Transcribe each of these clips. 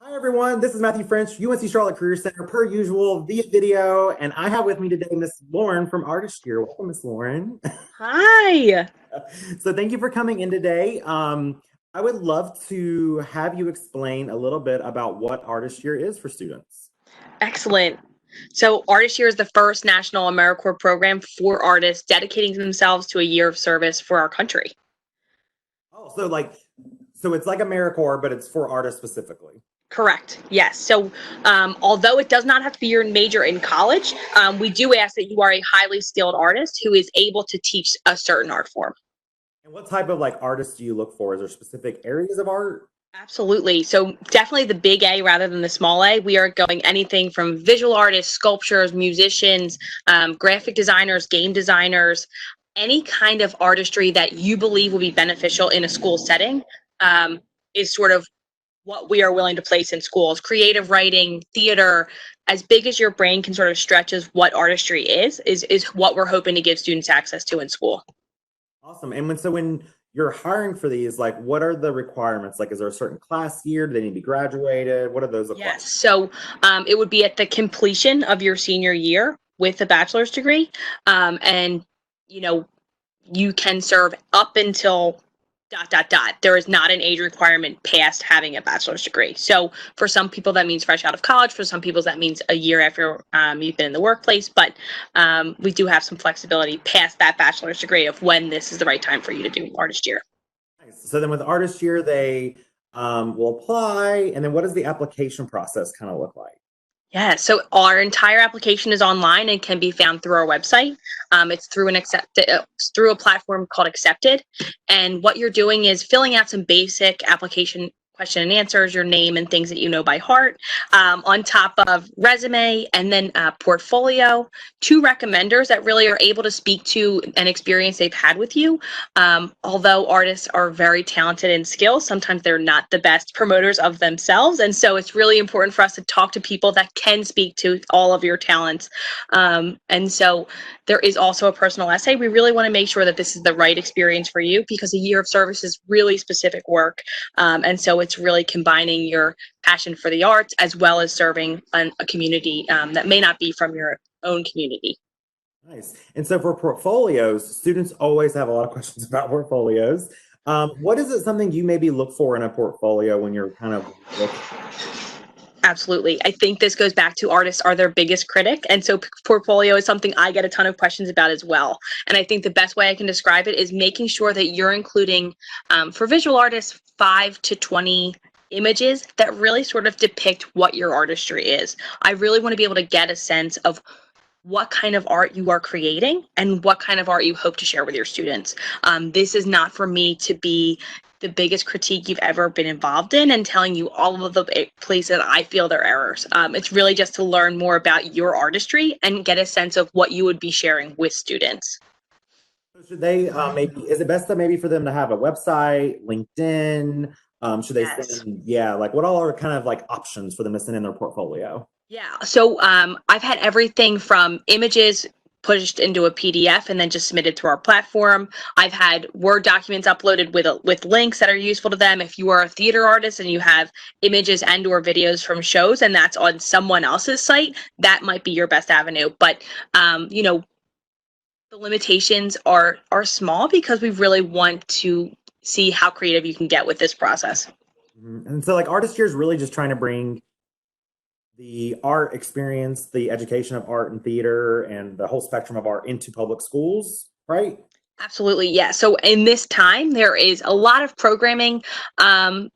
Hi everyone, this is Matthew French, UNC Charlotte Career Center, per usual, via video, and I have with me today Miss Lauren from ArtistYear. Welcome, Miss Lauren. Hi. So thank you for coming in today. I would love to have you explain a little bit about what ArtistYear is for students. Excellent. So, Artist Year is the first national AmeriCorps program for artists dedicating themselves to a year of service for our country. Oh, so it's like AmeriCorps, but it's for artists specifically. Correct. Yes. So, although it does not have to be your major in college, we do ask that you are a highly skilled artist who is able to teach a certain art form. And what type of artists do you look for? Is there specific areas of art? Absolutely. So definitely the big A rather than the small A. We are going anything from visual artists, sculptors, musicians, graphic designers, game designers, any kind of artistry that you believe will be beneficial in a school setting is sort of what we are willing to place in schools. Creative writing, theater, as big as your brain can sort of stretch as what artistry is what we're hoping to give students access to in school. Awesome. And when you're hiring for these, what are the requirements? Is there a certain class year? Do they need to be graduated? What do those look like? Yes. So it would be at the completion of your senior year with a bachelor's degree. And, you can serve up until ... There is not an age requirement past having a bachelor's degree. So for some people, that means fresh out of college. For some people, that means a year after you've been in the workplace. But we do have some flexibility past that bachelor's degree of when this is the right time for you to do Artist Year. Nice. So then with Artist Year, they will apply. And then what does the application process kind of look like? Yeah, so our entire application is online and can be found through our website. It's through a platform called Accepted. And what you're doing is filling out some basic application question and answers, your name and things that you know by heart, on top of resume and then portfolio, 2 recommenders that really are able to speak to an experience they've had with you. Although artists are very talented in skills, sometimes they're not the best promoters of themselves. And so it's really important for us to talk to people that can speak to all of your talents. And so there is also a personal essay. We really want to make sure that this is the right experience for you because a year of service is really specific work. And so it's really combining your passion for the arts as well as serving a community that may not be from your own community. Nice. And so for portfolios, students always have a lot of questions about portfolios. What is it something you maybe look for in a portfolio when you're kind of looking? Absolutely. I think this goes back to artists are their biggest critic. And so portfolio is something I get a ton of questions about as well. And I think the best way I can describe it is making sure that you're including, for visual artists, 5 to 20 images that really sort of depict what your artistry is. I really want to be able to get a sense of what kind of art you are creating and what kind of art you hope to share with your students. This is not for me to be the biggest critique you've ever been involved in and telling you all of the places that I feel there are errors. It's really just to learn more about your artistry and get a sense of what you would be sharing with students. Should they is it best maybe for them to have a website, LinkedIn? Should they send, what all are kind of options for them to send in their portfolio? Yeah, so I've had everything from images pushed into a PDF and then just submitted through our platform. I've had Word documents uploaded with links that are useful to them. If you are a theater artist and you have images and or videos from shows and that's on someone else's site, that might be your best avenue. But the limitations are small because we really want to see how creative you can get with this process. And so Artist Year is really just trying to bring the art experience, the education of art and theater and the whole spectrum of art into public schools, right? Absolutely, yeah. So in this time, there is a lot of programming that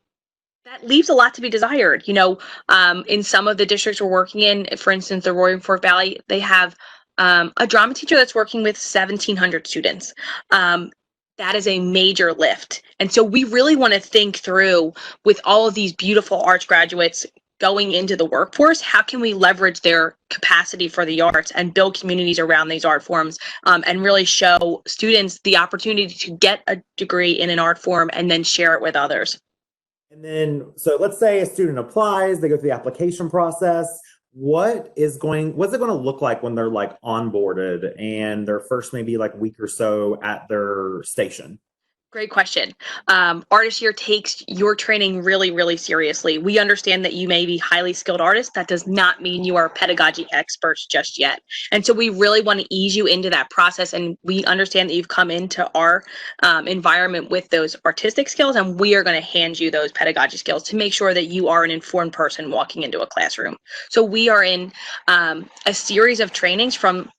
leaves a lot to be desired. In some of the districts we're working in, for instance, the Roaring Fork Valley, they have a drama teacher that's working with 1,700 students. That is a major lift. And so we really want to think through with all of these beautiful arts graduates going into the workforce, how can we leverage their capacity for the arts and build communities around these art forms and really show students the opportunity to get a degree in an art form and then share it with others. And then, so let's say a student applies, they go through the application process. What's it going to look like when they're onboarded and their first maybe week or so at their station? Great question. ArtistYear takes your training really, really seriously. We understand that you may be highly skilled artists. That does not mean you are pedagogy experts just yet. And so we really want to ease you into that process. And we understand that you've come into our environment with those artistic skills, and we are going to hand you those pedagogy skills to make sure that you are an informed person walking into a classroom. So we are in a series of trainings from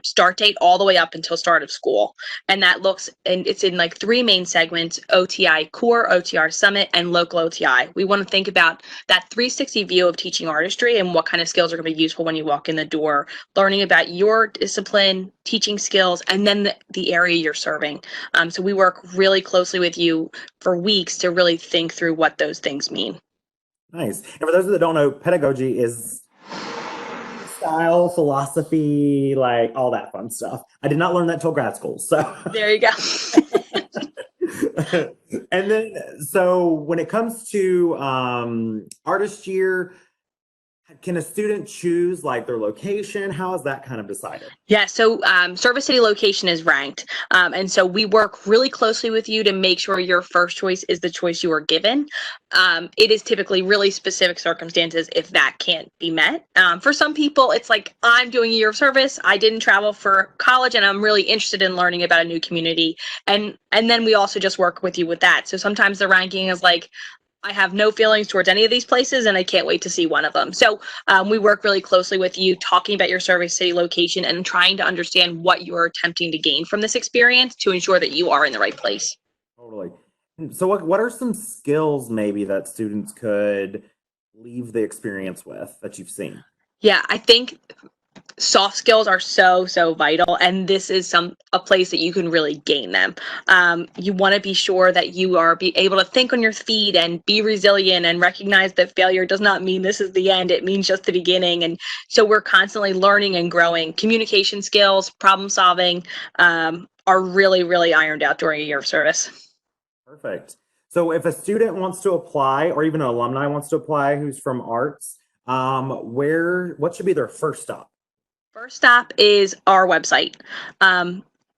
start date all the way up until start of school. And that looks, and it's in like three main segments: OTI Core, OTR Summit, and Local OTI. We want to think about that 360 view of teaching artistry and what kind of skills are going to be useful when you walk in the door, learning about your discipline, teaching skills, and then the area you're serving. So we work really closely with you for weeks to really think through what those things mean. Nice. And for those that don't know, pedagogy is style, philosophy, like all that fun stuff. I did not learn that till grad school. So There you go. and then, so when it comes to ArtistYear, can a student choose like their location? How is that kind of decided? Yeah, so Service City location is ranked. And so we work really closely with you to make sure your first choice is the choice you are given. It is typically really specific circumstances if that can't be met. For some people, it's like, I'm doing a year of service. I didn't travel for college and I'm really interested in learning about a new community. And then we also just work with you with that. So sometimes the ranking is like, I have no feelings towards any of these places and I can't wait to see one of them. So we work really closely with you, talking about your Service City location and trying to understand what you're attempting to gain from this experience to ensure that you are in the right place. Totally. So what are some skills maybe that students could leave the experience with that you've seen? Yeah, I think soft skills are so vital, and this is a place that you can really gain them. You want to be sure that you are able to think on your feet and be resilient and recognize that failure does not mean this is the end. It means just the beginning. And so we're constantly learning and growing. Communication skills, problem solving are really ironed out during a year of service. Perfect. So if a student wants to apply, or even an alumni wants to apply who's from arts, what should be their first stop? First stop is our website,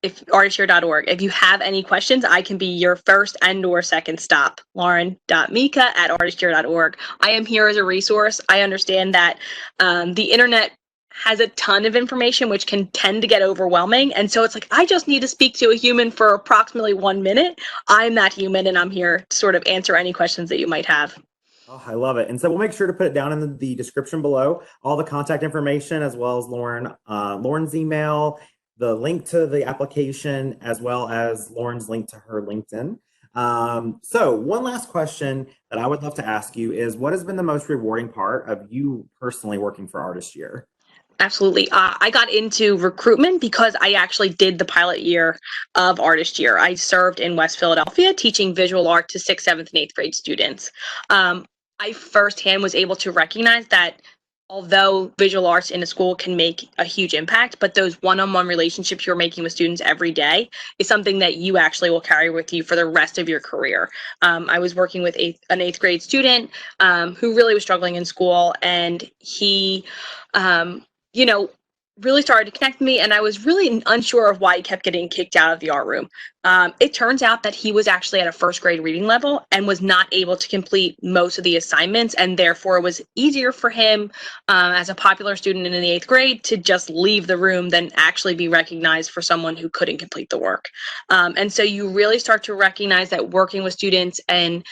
if artistyear.org. If you have any questions, I can be your first and or second stop. Lauren.mika@artistyear.org. I am here as a resource. I understand that the internet has a ton of information, which can tend to get overwhelming. And so it's like, I just need to speak to a human for approximately 1 minute. I'm that human, and I'm here to sort of answer any questions that you might have. Oh, I love it. And so we'll make sure to put it down in the description below, all the contact information, as well as Lauren's email, the link to the application, as well as Lauren's link to her LinkedIn. So one last question that I would love to ask you is, what has been the most rewarding part of you personally working for ArtistYear? Absolutely. I got into recruitment because I actually did the pilot year of ArtistYear. I served in West Philadelphia teaching visual art to 6th, 7th, and 8th grade students. I firsthand was able to recognize that although visual arts in a school can make a huge impact, but those one-on-one relationships you're making with students every day is something that you actually will carry with you for the rest of your career. I was working with an 8th grade student who really was struggling in school, and he, really started to connect with me, and I was really unsure of why he kept getting kicked out of the art room. It turns out that he was actually at a 1st grade reading level and was not able to complete most of the assignments, and therefore it was easier for him as a popular student in the 8th grade to just leave the room than actually be recognized for someone who couldn't complete the work. And so you really start to recognize that working with students and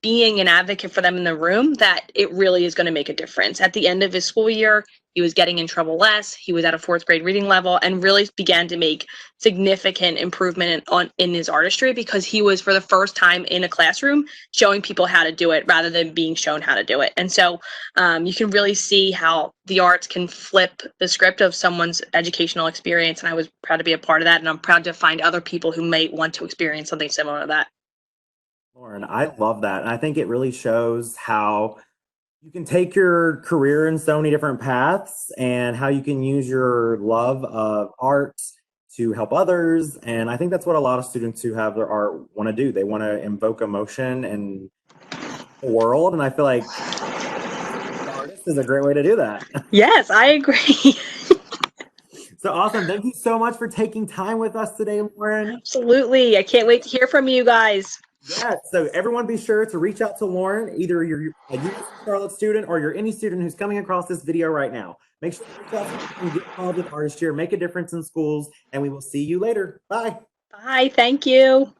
being an advocate for them in the room, that it really is going to make a difference. At the end of his school year, he was getting in trouble less. He was at a 4th grade reading level and really began to make significant improvement in his artistry, because he was, for the first time in a classroom, showing people how to do it rather than being shown how to do it. And so you can really see how the arts can flip the script of someone's educational experience. And I was proud to be a part of that. And I'm proud to find other people who may want to experience something similar to that. Lauren, I love that. And I think it really shows how you can take your career in so many different paths, and how you can use your love of art to help others. And I think that's what a lot of students who have their art want to do. They want to invoke emotion in the world. And I feel like artist is a great way to do that. Yes, I agree. So awesome. Thank you so much for taking time with us today, Lauren. Absolutely. I can't wait to hear from you guys. Yeah, so everyone be sure to reach out to Lauren, either you're a UC Charlotte student or you're any student who's coming across this video right now. Make sure to reach out to Lauren, get involved with ArtistYear, make a difference in schools, and we will see you later. Bye. Bye. Thank you.